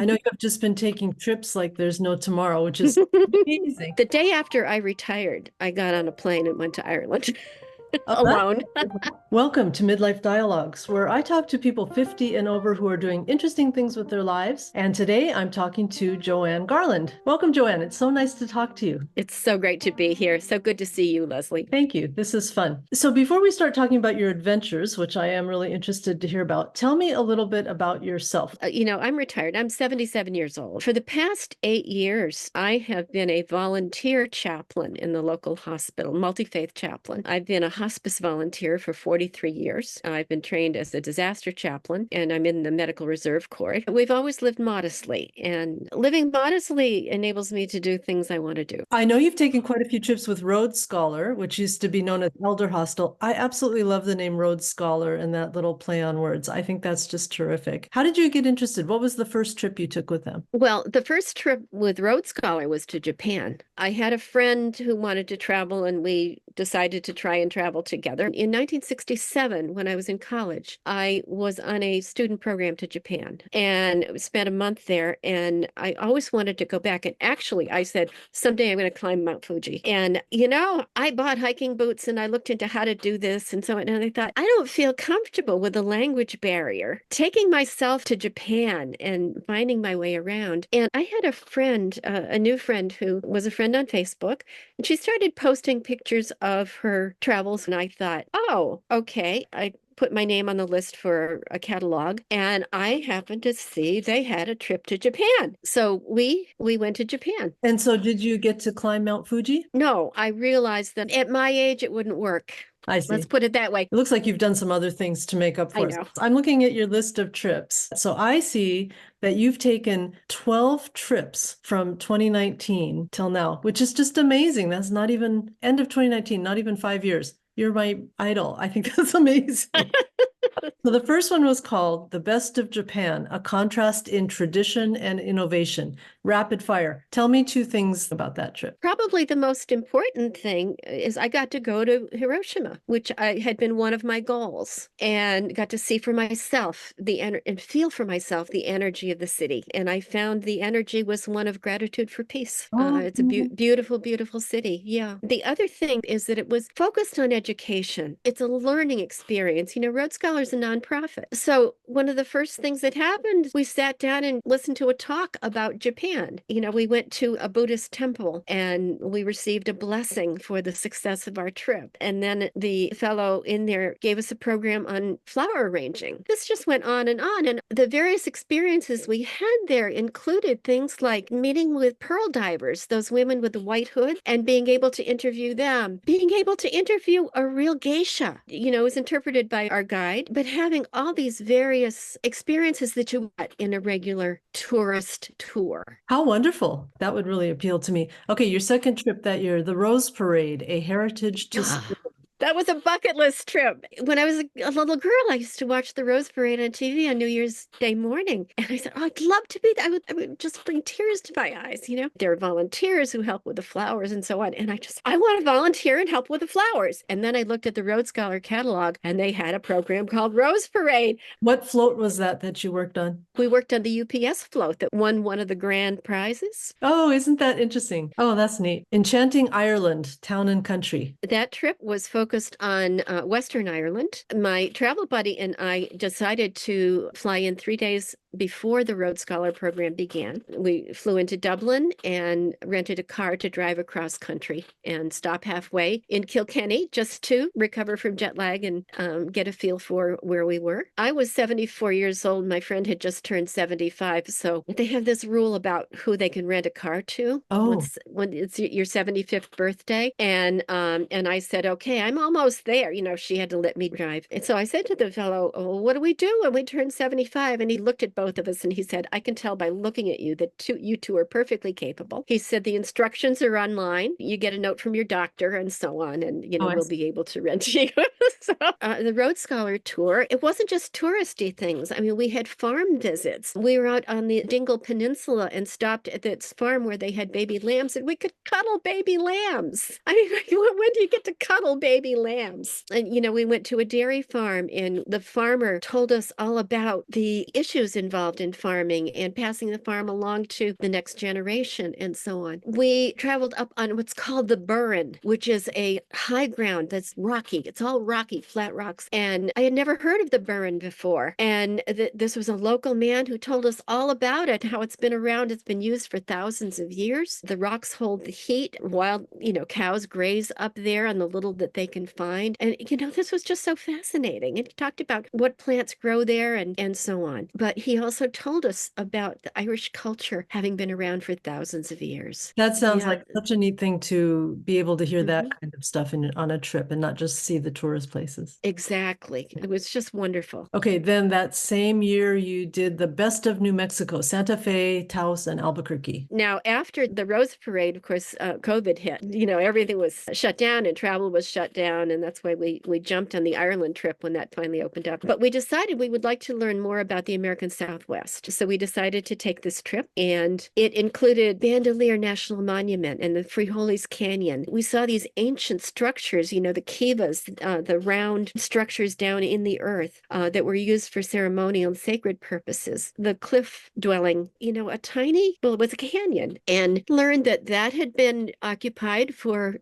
I know you've just been taking trips like there's no tomorrow, which is amazing. The day after I retired, I got on a plane and went to Ireland Oh, that's alone. wonderful. Welcome to Midlife Dialogues, where I talk to people 50 and over who are doing interesting things with their lives. And today I'm talking to Joanne Garland. Welcome, Joanne. It's so nice to talk to you. It's so great to be here. So good to see you, Leslie. Thank you. This is fun. So before we start talking about your adventures, which I am really interested to hear about, tell me a little bit about yourself. I'm retired. I'm 77 years old. For the past 8 years, I have been a volunteer chaplain in the local hospital, multi-faith chaplain. I've been a hospice volunteer for 43 years. I've been trained as a disaster chaplain, and I'm in the Medical Reserve Corps. We've always lived modestly, and living modestly enables me to do things I want to do. I know you've taken quite a few trips with Rhodes Scholar, which used to be known as Elderhostel. I absolutely love the name Rhodes Scholar and that little play on words. I think that's just terrific. How did you get interested? What was the first trip you took with them? Well, the first trip with Rhodes Scholar was to Japan. I had a friend who wanted to travel, and we decided to try and travel together. In 1967, when I was in college, I was on a student program to Japan and spent a month there. And I always wanted to go back. And actually, I said, someday I'm going to climb Mount Fuji. And, I bought hiking boots and I looked into how to do this and so on. And I thought, I don't feel comfortable with the language barrier. Taking myself to Japan and finding my way around. And I had a friend, a new friend who was a friend on Facebook, and she started posting pictures of her travels. And I thought, oh, okay. I put my name on the list for a catalog, and I happened to see they had a trip to Japan. So we went to Japan. And so did you get to climb Mount Fuji? No, I realized that at my age it wouldn't work. I see. Let's put it that way. It looks like you've done some other things to make up I for it. know. I'm looking at your list of trips. So I see that you've taken 12 trips from 2019 till now, which is just amazing. That's not even end of 2019, not even 5 years. You're my idol. I think that's amazing. So the first one was called The Best of Japan, a contrast in tradition and innovation. Rapid fire. Tell me two things about that trip. Probably the most important thing is I got to go to Hiroshima, which I had been one of my goals, and got to see for myself and feel for myself the energy of the city. And I found the energy was one of gratitude for peace. It's a beautiful, beautiful city. Yeah. The other thing is that it was focused on education. It's a learning experience. Rhodes Scholar is a nonprofit. So one of the first things that happened, we sat down and listened to a talk about Japan. We went to a Buddhist temple and we received a blessing for the success of our trip. And then the fellow in there gave us a program on flower arranging. This just went on. And the various experiences we had there included things like meeting with pearl divers, those women with the white hood, and being able to interview them, being able to interview a real geisha. It was interpreted by our guide, but having all these various experiences that you get in a regular tourist tour. How wonderful. That would really appeal to me. Okay, your second trip that year, the Rose Parade, a heritage to That was a bucket list trip. When I was a little girl, I used to watch the Rose Parade on TV on New Year's Day morning. And I said, oh, I'd love to be there. I would just bring tears to my eyes. There are volunteers who help with the flowers and so on. And I want to volunteer and help with the flowers. And then I looked at the Rhodes Scholar catalog and they had a program called Rose Parade. What float was that you worked on? We worked on the UPS float that won one of the grand prizes. Oh, isn't that interesting? Oh, that's neat. Enchanting Ireland, town and country. That trip was focused on Western Ireland. My travel buddy and I decided to fly in 3 days before the Rhodes Scholar program began. We flew into Dublin and rented a car to drive across country and stop halfway in Kilkenny just to recover from jet lag and get a feel for where we were. I was 74 years old. My friend had just turned 75. So they have this rule about who they can rent a car to when it's your 75th birthday. And I said, okay, I'm almost there. She had to let me drive. And so I said to the fellow, oh, what do we do when we turn 75? And he looked at both of us and he said, I can tell by looking at you that you two are perfectly capable. He said, the instructions are online. You get a note from your doctor and so on. And, we'll be able to rent you. So the Rhodes Scholar tour, it wasn't just touristy things. I mean, we had farm visits. We were out on the Dingle Peninsula and stopped at this farm where they had baby lambs and we could cuddle baby lambs. I mean, when do you get to cuddle baby lambs? And, we went to a dairy farm and the farmer told us all about the issues involved involved in farming and passing the farm along to the next generation and so on. We traveled up on what's called the Burren, which is a high ground that's rocky. It's all rocky, flat rocks. And I had never heard of the Burren before. And this was a local man who told us all about it, how it's been around. It's been used for thousands of years. The rocks hold the heat. Wild, cows graze up there on the little that they can find. And, this was just so fascinating. And he talked about what plants grow there and so on. But he also told us about the Irish culture having been around for thousands of years. That sounds Yeah. like such a neat thing to be able to hear that Mhm. kind of stuff on a trip and not just see the tourist places. Exactly. It was just wonderful. Okay, then that same year you did the best of New Mexico, Santa Fe, Taos, and Albuquerque. Now, after the Rose Parade, of course, COVID hit. Everything was shut down and travel was shut down. And that's why we jumped on the Ireland trip when that finally opened up. But we decided we would like to learn more about the American Southwest. So we decided to take this trip, and it included Bandelier National Monument and the Frijoles Canyon. We saw these ancient structures, the kivas, the round structures down in the earth that were used for ceremonial and sacred purposes. The cliff dwelling, a tiny, well, it was a canyon, and learned that had been occupied for,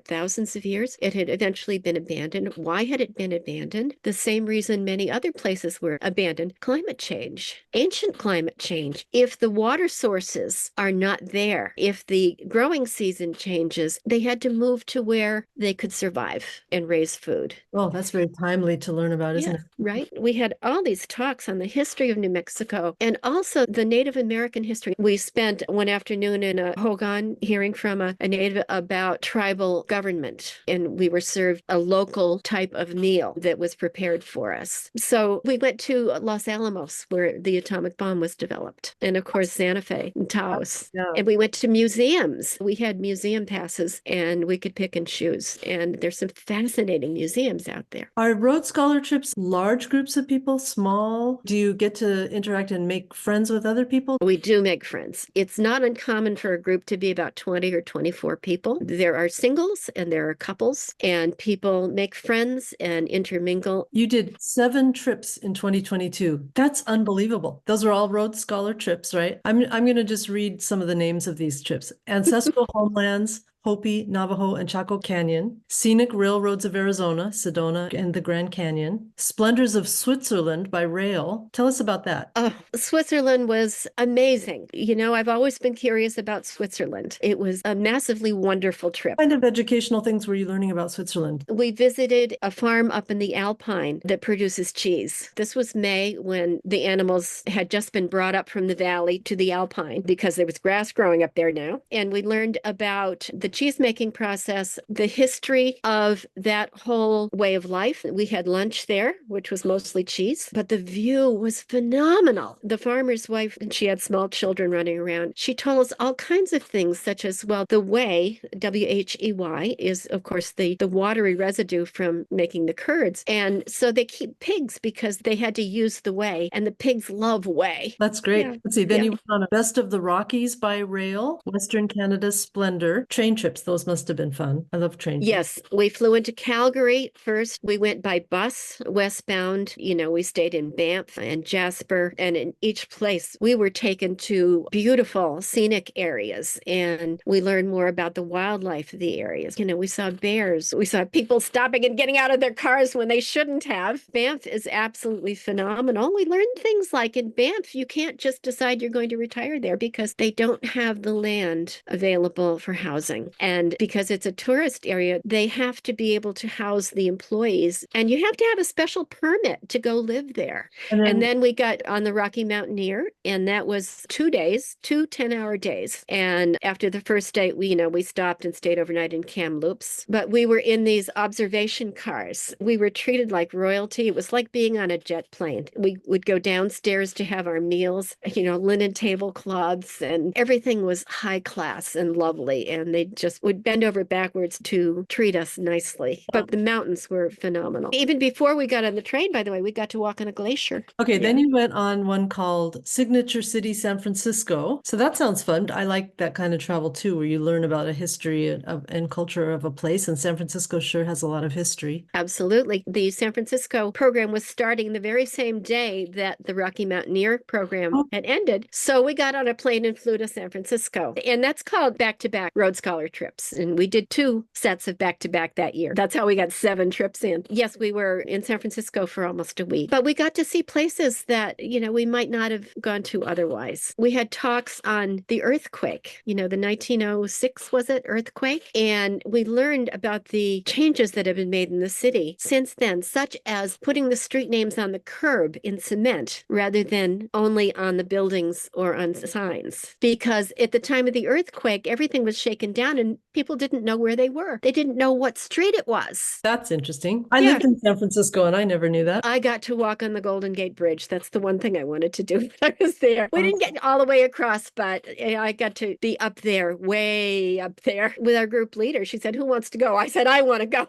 thousands of years. It had eventually been abandoned. Why had it been abandoned? The same reason many other places were abandoned: climate change, ancient climate change. If the water sources are not there, if the growing season changes, they had to move to where they could survive and raise food. Oh, that's very timely to learn about, isn't Yeah, it? right. We had all these talks on the history of New Mexico and also the Native American history. We spent one afternoon in a Hogan hearing from a Native about tribal government, and we were served a local type of meal that was prepared for us. So we went to Los Alamos, where the atomic bomb was developed, and of course Santa Fe and Taos. Yeah. And we went to museums. We had museum passes, and we could pick and choose. And there's some fascinating museums out there. Are Rhodes Scholar trips large groups of people, small? Do you get to interact and make friends with other people? We do make friends. It's not uncommon for a group to be about 20 or 24 people. There are singles and there are couples, and people make friends and intermingle. You did 7 trips in 2022. That's unbelievable. Those are all Rhodes Scholar trips, right? I'm going to just read some of the names of these trips. Ancestral Homelands, Hopi, Navajo, and Chaco Canyon, Scenic Railroads of Arizona, Sedona, and the Grand Canyon, Splendors of Switzerland by rail. Tell us about that. Oh, Switzerland was amazing. I've always been curious about Switzerland. It was a massively wonderful trip. What kind of educational things were you learning about Switzerland? We visited a farm up in the Alpine that produces cheese. This was May, when the animals had just been brought up from the valley to the Alpine because there was grass growing up there now. And we learned about the cheese making process, the history of that whole way of life. We had lunch there, which was mostly cheese, but the view was phenomenal. The farmer's wife, and she had small children running around. She told us all kinds of things, such as, well, the whey, W-H-E-Y, is of course the watery residue from making the curds. And so they keep pigs because they had to use the whey, and the pigs love whey. That's great. Yeah. Let's see. Then Yeah. you went on a Best of the Rockies by rail, Western Canada's Splendor, train trips. Those must have been fun. I love train trips. Yes, we flew into Calgary first. We went by bus westbound. We stayed in Banff and Jasper, and in each place we were taken to beautiful scenic areas, and we learned more about the wildlife of the areas. We saw bears. We saw people stopping and getting out of their cars when they shouldn't have. Banff is absolutely phenomenal. We learned things like in Banff, you can't just decide you're going to retire there because they don't have the land available for housing. And because it's a tourist area, they have to be able to house the employees, and you have to have a special permit to go live there. And then we got on the Rocky Mountaineer, and that was 2 days, 2 10-hour days. And after the first day, we stopped and stayed overnight in Kamloops, but we were in these observation cars. We were treated like royalty. It was like being on a jet plane. We would go downstairs to have our meals, linen tablecloths, and everything was high class and lovely. And they just would bend over backwards to treat us nicely. But the mountains were phenomenal. Even before we got on the train, by the way, we got to walk on a glacier. Okay, Yeah. then you went on one called Signature City San Francisco. So that sounds fun. I like that kind of travel too, where you learn about a history and culture of a place. And San Francisco sure has a lot of history. Absolutely. The San Francisco program was starting the very same day that the Rocky Mountaineer program Oh. had ended. So we got on a plane and flew to San Francisco. And that's called back-to-back Road Scholar trips. And we did 2 sets of back-to-back that year. That's how we got 7 trips in. Yes, we were in San Francisco for almost a week, but we got to see places that, we might not have gone to otherwise. We had talks on the earthquake, the 1906, was it, earthquake? And we learned about the changes that have been made in the city since then, such as putting the street names on the curb in cement rather than only on the buildings or on signs. Because at the time of the earthquake, everything was shaken down and people didn't know where they were. They didn't know what street it was. That's interesting. I Yeah. lived in San Francisco and I never knew that. I got to walk on the Golden Gate Bridge. That's the one thing I wanted to do when I was there. We didn't get all the way across, but I got to be up there, way up there with our group leader. She said, "Who wants to go?" I said, "I want to go."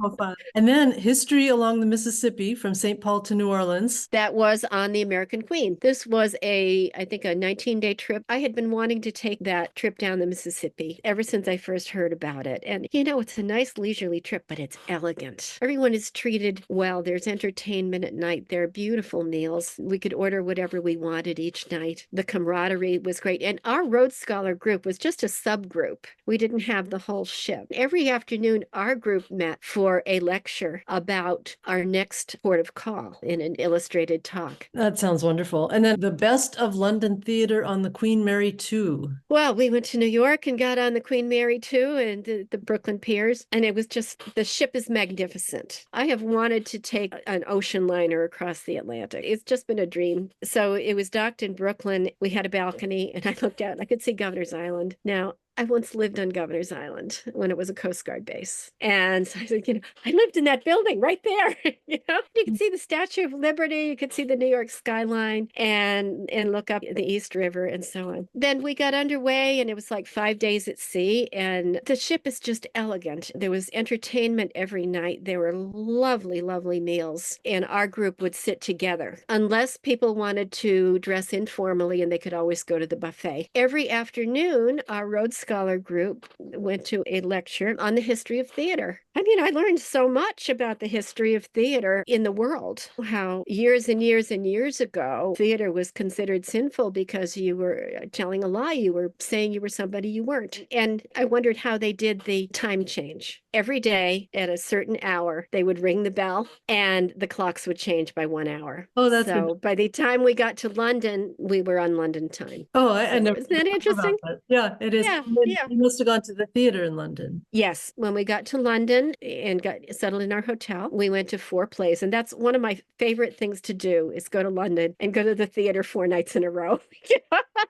Oh, fun. And then history along the Mississippi from St. Paul to New Orleans. That was on the American Queen. This was I think a 19-day trip. I had been wanting to take that trip down the Mississippi ever since I first heard about it. And it's a nice leisurely trip, but it's elegant. Everyone is treated well. There's entertainment at night. There are beautiful meals. We could order whatever we wanted each night. The camaraderie was great. And our Rhodes Scholar group was just a subgroup. We didn't have the whole ship. Every afternoon, our group met for a lecture about our next port of call in an illustrated talk. That sounds wonderful. And then the Best of London Theatre on the Queen Mary 2. Well, we went to New York and got on the Queen Mary 2 and the Brooklyn Piers. And it was just, the ship is magnificent. I have wanted to take an ocean liner across the Atlantic. It's just been a dream. So it was docked in Brooklyn. We had a balcony and I looked out and I could see Governor's Island. Now, I once lived on Governor's Island when it was a Coast Guard base. And so I said, I lived in that building right there. You could see the Statue of Liberty, you could see the New York skyline and look up the East River and so on. Then we got underway and it was like 5 days at sea and the ship is just elegant. There was entertainment every night. There were lovely, lovely meals and our group would sit together unless people wanted to dress informally and they could always go to the buffet. Every afternoon, our Rhodes Scholar group went to a lecture on the history of theater. I learned so much about the history of theater in the world, how years and years and years ago, theater was considered sinful because you were telling a lie. You were saying you were somebody you weren't. And I wondered how they did the time change. Every day at a certain hour, they would ring the bell and the clocks would change by 1 hour. Oh, that's so by the time we got to London, we were on London time. Oh, I never. Isn't that interesting? That. Yeah, it is. Yeah, yeah. You must have gone to the theater in London. Yes. When we got to London and got settled in our hotel, we went to 4 plays. And that's one of my favorite things to do is go to London and go to the theater 4 nights in a row.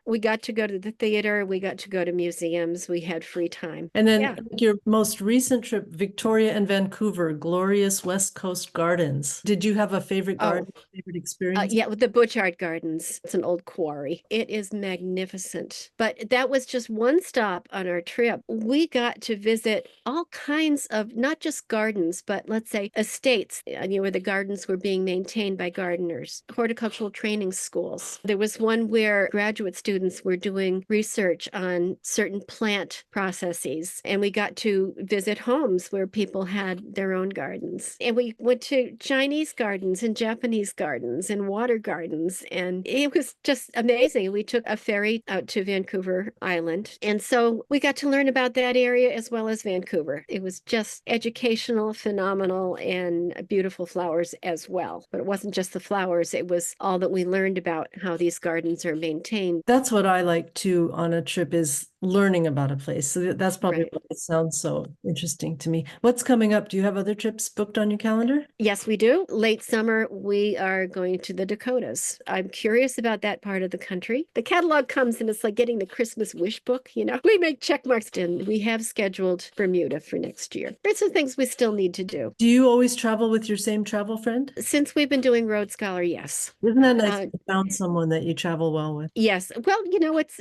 We got to go to the theater. We got to go to museums. We had free time. And then your most recent trip, Victoria and Vancouver, glorious West Coast gardens. Did you have a favorite garden, favorite experience? Yeah, with the Butchart Gardens. It's an old quarry. It is magnificent. But that was just one stop on our trip. We got to visit all kinds of, not just gardens, but let's say estates, where the gardens were being maintained by gardeners, horticultural training schools. There was one where graduate students were doing research on certain plant processes, and we got to visit homes where people had their own gardens. And we went to Chinese gardens and Japanese gardens and water gardens, and it was just amazing. We took a ferry out to Vancouver Island, and so we got to learn about that area as well as Vancouver. It was just educational, phenomenal, and beautiful flowers as well. But it wasn't just the flowers, it was all that we learned about how these gardens are maintained. That's what I like too on a trip, is learning about a place. So that's probably why it sounds so interesting to me. What's coming up? Do you have other trips booked on your calendar? Yes, we do. Late summer, we are going to the Dakotas. I'm curious about that part of the country. The catalog comes and it's like getting the Christmas wish book, We make check marks and we have scheduled Bermuda for next year. There's some things we still need to do. Do you always travel with your same travel friend? Since we've been doing Rhodes Scholar, yes. Isn't that nice to found someone that you travel well with? Yes. Well,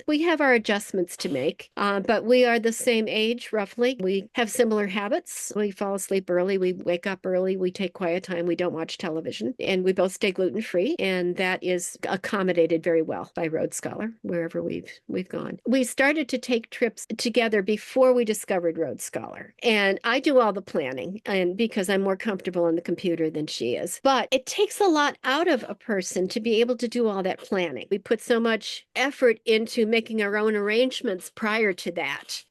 we have our adjustments to make. alike, but we are the same age roughly. We have similar habits. We fall asleep early. We wake up early. We take quiet time. We don't watch television, and we both stay gluten free. And that is accommodated very well by Road Scholar wherever we've gone. We started to take trips together before we discovered Road Scholar, and I do all the planning, and because I'm more comfortable on the computer than she is. But it takes a lot out of a person to be able to do all that planning. We put so much effort into making our own arrangements prior to that,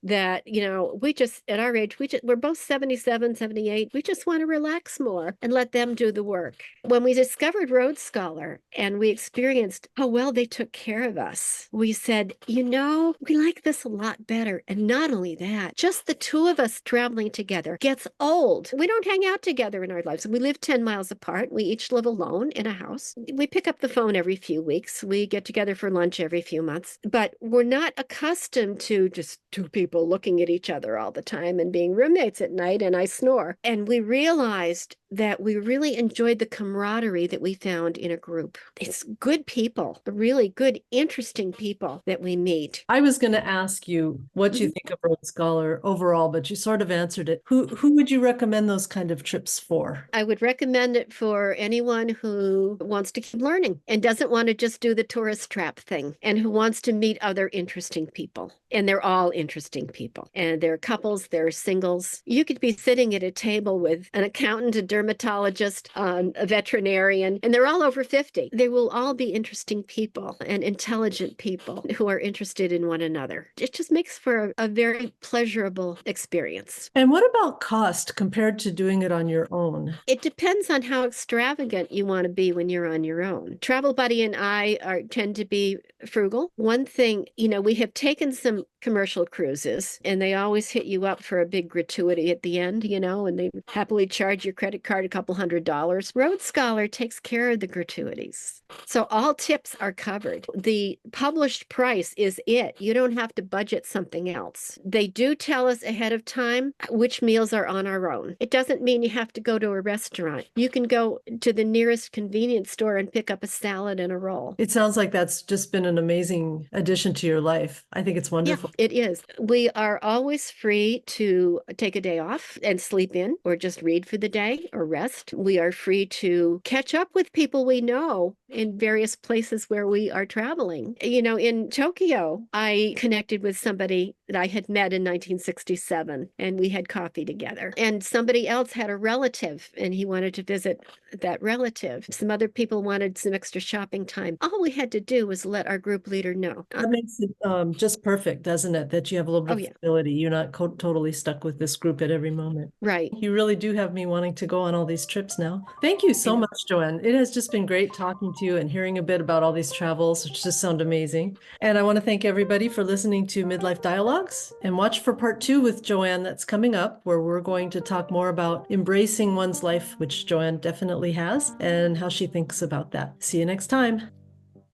we just, at our age, we're both 77, 78. We just want to relax more and let them do the work. When we discovered Road Scholar and we experienced how well they took care of us, we said, we like this a lot better. And not only that, just the two of us traveling together gets old. We don't hang out together in our lives. We live 10 miles apart. We each live alone in a house. We pick up the phone every few weeks. We get together for lunch every few months, but we're not accustomed to just two people looking at each other all the time and being roommates at night, and I snore. And we realized that we really enjoyed the camaraderie that we found in a group. It's good people, really good, interesting people that we meet. I was going to ask you what you think of Road Scholar overall, but you sort of answered it. Who would you recommend those kind of trips for? I would recommend it for anyone who wants to keep learning and doesn't want to just do the tourist trap thing, and who wants to meet other interesting people. And they're all interesting people. And there are couples, there are singles. You could be sitting at a table with an accountant, a dermatologist, a veterinarian, and they're all over 50. They will all be interesting people and intelligent people who are interested in one another. It just makes for a very pleasurable experience. And what about cost compared to doing it on your own? It depends on how extravagant you want to be when you're on your own. Travel Buddy and I tend to be frugal. One thing, we have taken some commercial cruises, and they always hit you up for a big gratuity at the end, and they happily charge your credit card a couple $100s. Road Scholar takes care of the gratuities. So all tips are covered. The published price is it. You don't have to budget something else. They do tell us ahead of time which meals are on our own. It doesn't mean you have to go to a restaurant. You can go to the nearest convenience store and pick up a salad and a roll. It sounds like that's just been an amazing addition to your life. I think it's wonderful. Yeah, it is. We are always free to take a day off and sleep in, or just read for the day or rest. We are free to catch up with people we know in various places where we are traveling. In Tokyo, I connected with somebody that I had met in 1967, and we had coffee together. And somebody else had a relative, and he wanted to visit that relative. Some other people wanted some extra shopping time. All we had to do was let our group leader know. That makes it just perfect, doesn't it? That you have a little bit of flexibility. You're not totally stuck with this group at every moment. Right. You really do have me wanting to go on all these trips now. Thank you so much, Joanne. It has just been great talking to you and hearing a bit about all these travels, which just sound amazing. And I want to thank everybody for listening to Midlife Dialogues, and watch for part 2 with Joanne that's coming up, where we're going to talk more about embracing one's life, which Joanne definitely has, and how she thinks about that. See you next time.